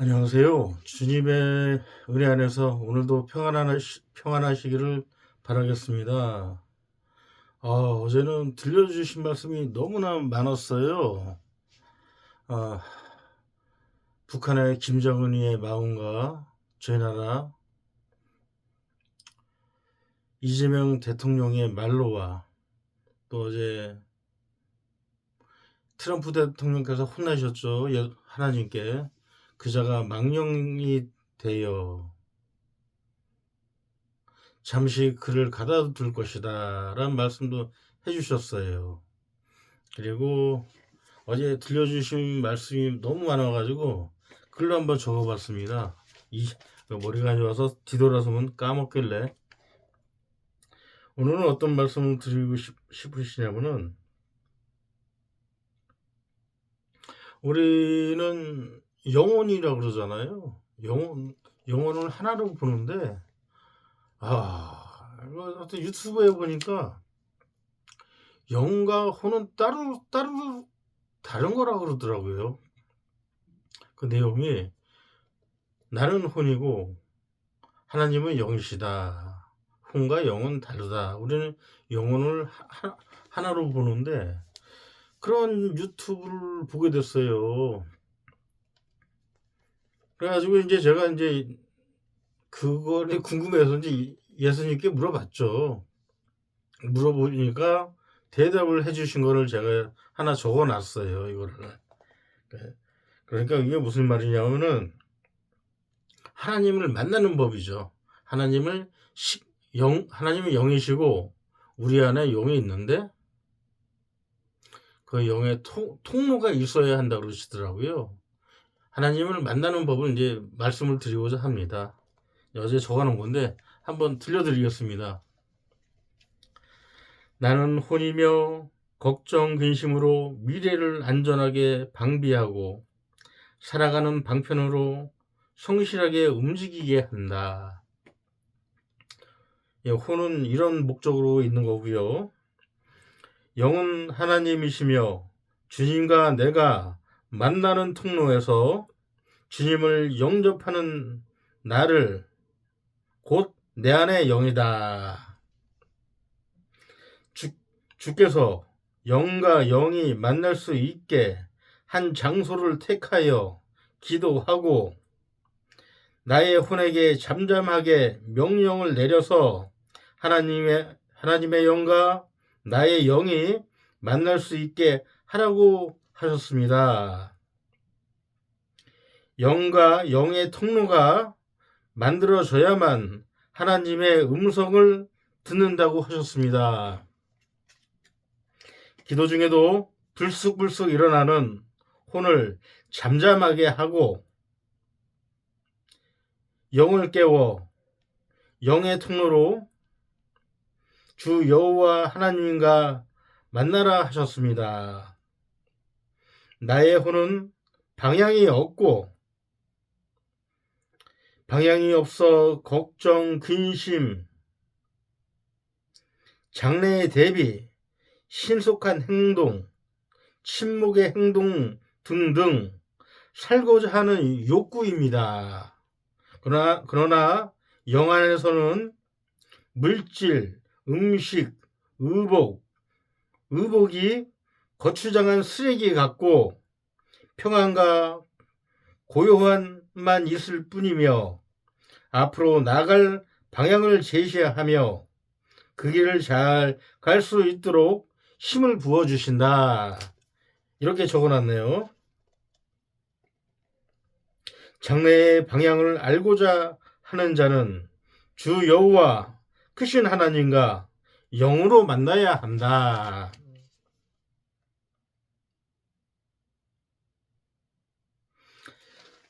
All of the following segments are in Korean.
안녕하세요. 주님의 은혜 안에서 오늘도 평안하시기를 바라겠습니다. 어제는 들려주신 말씀이 너무나 많았어요. 아, 북한의 김정은이의 마음과 저희 나라 이재명 대통령의 말로와 또 어제 트럼프 대통령께서 혼나셨죠. 하나님께 그자가 망령이 되어 잠시 그를 가다둘 것이다 라는 말씀도 해주셨어요. 그리고 어제 들려주신 말씀이 너무 많아가지고 글로 한번 적어봤습니다. 머리가 안 좋아서 뒤돌아서면 까먹길래. 오늘은 어떤 말씀을 드리고 싶으시냐면은, 우리는 영혼이라고 그러잖아요. 영혼을 하나로 보는데, 어떤 유튜브에 보니까 영과 혼은 따로 다른 거라고 그러더라고요. 그 내용이 나는 혼이고 하나님은 영이시다. 혼과 영은 다르다. 우리는 영혼을 하나로 보는데 그런 유튜브를 보게 됐어요. 그래가지고 이제 제가 이제 그거를 궁금해서 이제 예수님께 물어봤죠. 물어보니까 대답을 해주신 거를 제가 하나 적어놨어요. 이거를. 그러니까 이게 무슨 말이냐면은 하나님을 만나는 법이죠. 하나님은 영이시고 우리 안에 영이 있는데 그 영의 통로가 있어야 한다고 그러시더라고요. 하나님을 만나는 법을 이제 말씀을 드리고자 합니다. 어제 적어놓은 건데 한번 들려드리겠습니다. 나는 혼이며 걱정 근심으로 미래를 안전하게 방비하고 살아가는 방편으로 성실하게 움직이게 한다. 혼은 이런 목적으로 있는 거고요. 영은 하나님이시며 주님과 내가 만나는 통로에서 주님을 영접하는 나를 곧 내 안의 영이다. 주께서 영과 영이 만날 수 있게 한 장소를 택하여 기도하고 나의 혼에게 잠잠하게 명령을 내려서 하나님의 영과 나의 영이 만날 수 있게 하라고 하셨습니다. 영과 영의 통로가 만들어져야만 하나님의 음성을 듣는다고 하셨습니다. 기도 중에도 불쑥불쑥 일어나는 혼을 잠잠하게 하고 영을 깨워 영의 통로로 주 여호와 하나님과 만나라 하셨습니다. 나의 혼은 방향이 없어 걱정, 근심, 장래의 대비, 신속한 행동, 침묵의 행동 등등 살고자 하는 욕구입니다. 그러나 영 안에서는 물질, 음식, 의복이 거추장한 쓰레기 같고 평안과 고요함만 있을 뿐이며 앞으로 나갈 방향을 제시하며 그 길을 잘 갈 수 있도록 힘을 부어주신다. 이렇게 적어놨네요. 장래의 방향을 알고자 하는 자는 주 여호와 크신 하나님과 영으로 만나야 한다.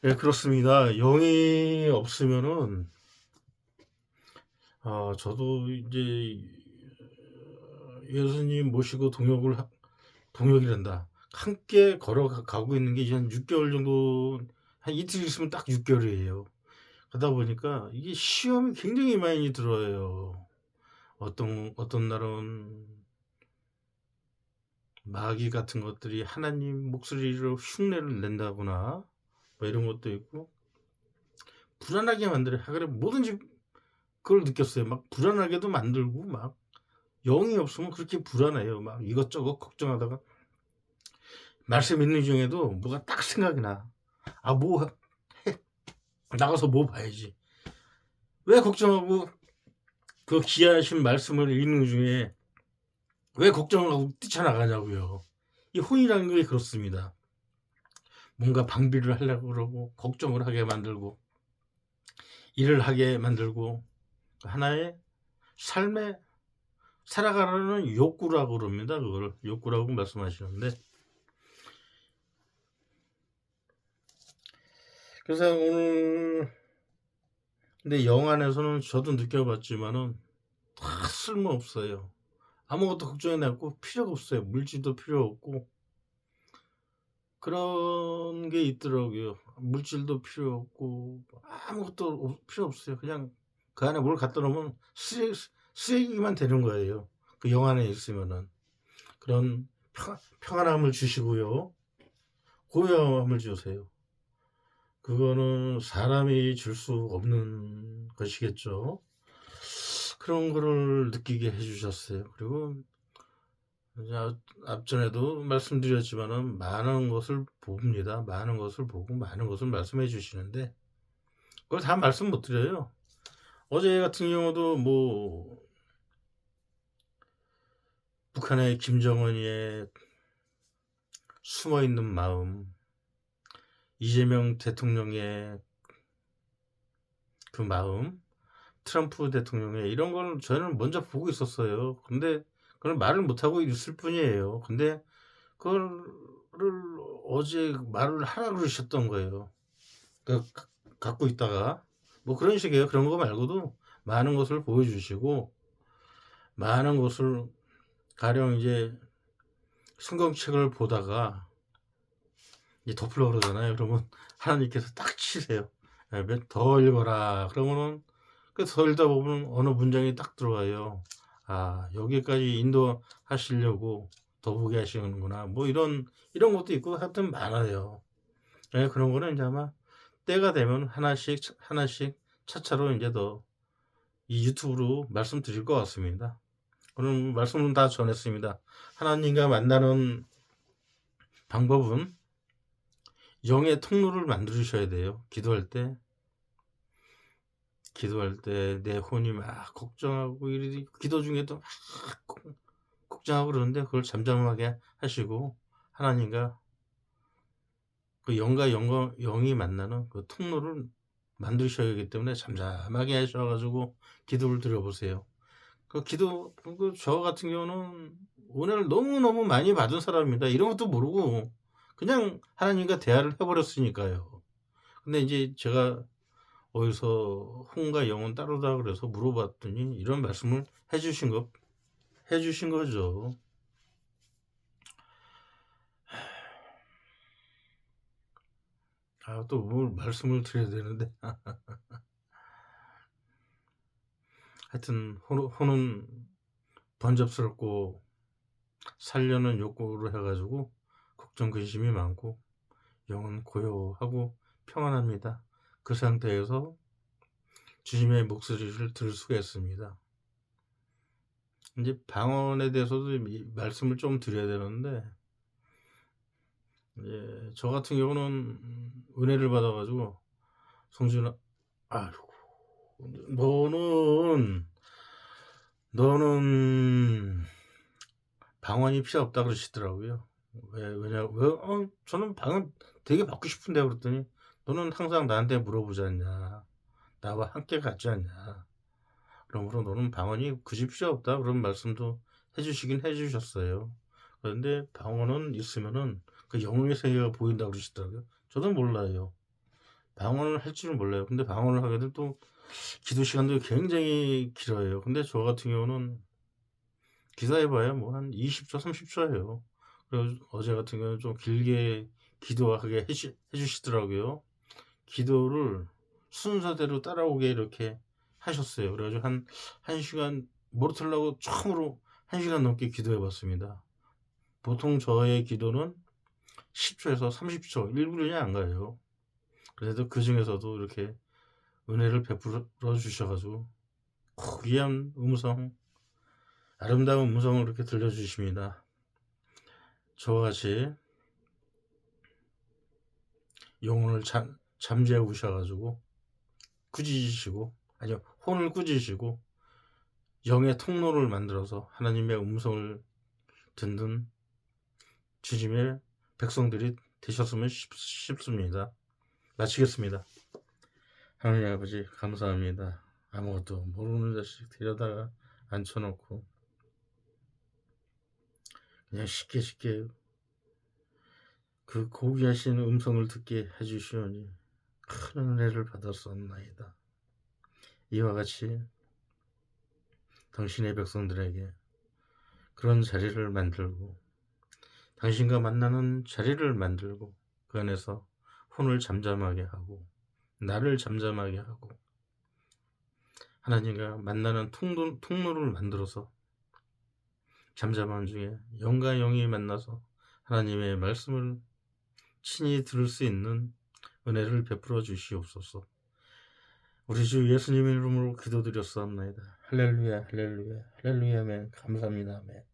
네, 그렇습니다. 영이 없으면은 저도 이제 예수님 모시고 동역이란다. 함께 걸어가고 있는 게 이제 한 6개월 정도, 한 이틀 있으면 딱 6개월이에요. 그러다 보니까 이게 시험이 굉장히 많이 들어요. 어떤 날은 마귀 같은 것들이 하나님 목소리로 흉내를 낸다거나 뭐 이런 것도 있고, 불안하게 만들어요. 그래 뭐든지 그걸 느꼈어요. 막 불안하게도 만들고 막 영이 없으면 그렇게 불안해요. 막 이것저것 걱정하다가 말씀 있는 중에도 뭐가 딱 생각이 나. 아 뭐 해 나가서 뭐 봐야지. 왜 걱정하고 그 귀하신 말씀을 읽는 중에 왜 걱정을 하고 뛰쳐나가냐고요. 이 혼이라는 게 그렇습니다. 뭔가 방비를 하려고 그러고 걱정을 하게 만들고 일을 하게 만들고 하나의 삶의 살아가라는 욕구라고 그럽니다. 그걸 욕구라고 말씀하시는데 그래서 오늘 근데 영안에서는 저도 느껴봤지만은 다 쓸모없어요. 아무것도 걱정이 나고 필요가 없어요. 물질도 필요 없고 그런 게 있더라고요. 물질도 필요 없고 아무것도 필요 없어요. 그냥 그 안에 뭘 갖다 놓으면 쓰레기만 되는 거예요. 그 영 안에 있으면은 그런 평안함을 주시고요. 고요함을 주세요. 그거는 사람이 줄 수 없는 것이겠죠. 그런 거를 느끼게 해주셨어요. 그리고 이제 앞전에도 말씀드렸지만은 많은 것을 봅니다. 많은 것을 보고 많은 것을 말씀해 주시는데 그걸 다 말씀 못 드려요. 어제 같은 경우도 뭐 북한의 김정은의 숨어 있는 마음, 이재명 대통령의 그 마음, 트럼프 대통령의 이런 걸 저는 먼저 보고 있었어요. 근데 그걸 말을 못 하고 있을 뿐이에요. 근데 그거를 어제 말을 하라 그러셨던 거예요. 그 갖고 있다가 뭐 그런 식이에요. 그런 거 말고도 많은 것을 보여주시고 많은 것을 가령 이제 성경책을 보다가 이제 덮으려고 그러잖아요. 그러면 하나님께서 딱 치세요. 더 읽어라. 그러면은 더 읽다 보면 어느 문장이 딱 들어와요. 아 여기까지 인도하시려고 더 보게 하시는구나. 뭐 이런 것도 있고 하여튼 많아요. 그런 거는 이제 아마 때가 되면 하나씩 하나씩 차차로 이제 더 이 유튜브로 말씀드릴 것 같습니다. 오늘 말씀은 다 전했습니다. 하나님과 만나는 방법은 영의 통로를 만드셔야 돼요. 기도할 때 내 혼이 막 걱정하고 기도 중에도 막 걱정하고 그러는데 그걸 잠잠하게 하시고 하나님과 그 영과 영이 만나는 그 통로를 만드셔야 하기 때문에 잠잠하게 하셔가지고 기도를 드려보세요. 그 기도 저 같은 경우는 은혜를 너무너무 많이 받은 사람입니다. 이런 것도 모르고 그냥 하나님과 대화를 해버렸으니까요. 근데 이제 제가 어디서 혼과 영은 따로다 그래서 물어봤더니 이런 말씀을 해주신 거죠. 아, 또 뭘 말씀을 드려야 되는데. 하여튼 혼은 번잡스럽고 살려는 욕구로 해가지고 걱정 근심이 많고 영은 고요하고 평안합니다. 그 상태에서 주님의 목소리를 들을 수가 있습니다. 이제 방언에 대해서도 말씀을 좀 드려야 되는데 이제 저 같은 경우는 은혜를 받아가지고 성준아, 아이고 너는 방언이 필요 없다 그러시더라고요. 왜 저는 방언 되게 받고 싶은데 그랬더니 너는 항상 나한테 물어보지 않냐. 나와 함께 갔지 않냐. 그러므로 너는 방언이 굳이 필요 없다 그런 말씀도 해주시긴 해주셨어요. 그런데 방언은 있으면은 그 영웅의 세계가 보인다 그러시더라고요. 저도 몰라요. 방언을 할 줄은 몰라요. 근데 방언을 하게 되면 또 기도 시간도 굉장히 길어요. 근데 저 같은 경우는 기도해봐야 뭐 한 20초, 30초예요. 그래서 어제 같은 경우는 좀 길게 기도하게 해주시더라고요. 기도를 순서대로 따라오게 이렇게 하셨어요. 그래가지고 한 시간 모르틀라고 처음으로 1시간 넘게 기도해봤습니다. 보통 저의 기도는 10초에서 30초, 1분이 안 가요. 그래도 그 중에서도 이렇게 은혜를 베풀어 주셔 가지고 귀한 음성, 아름다운 음성을 이렇게 들려주십니다. 저와 같이 영혼을 잠재우셔 가지고 꾸짖으시고, 아니요, 혼을 꾸짖으시고 영의 통로를 만들어서 하나님의 음성을 듣는 주님의 백성들이 되셨으면 싶습니다. 마치겠습니다. 하나님 아버지 감사합니다. 아무것도 모르는 자식 데려다가 앉혀놓고 그냥 쉽게 그 고귀하신 음성을 듣게 해주시오니 큰 은혜를 받았었나이다. 이와 같이 당신의 백성들에게 그런 자리를 만들고, 당신과 만나는 자리를 만들고, 그 안에서 혼을 잠잠하게 하고 나를 잠잠하게 하고 하나님과 만나는 통로를 만들어서 잠잠한 중에 영과 영이 만나서 하나님의 말씀을 친히 들을 수 있는 은혜를 베풀어 주시옵소서. 우리 주 예수님의 이름으로 기도드렸사옵나이다. 할렐루야 할렐루야 할렐루야 아멘. 감사합니다. 아멘.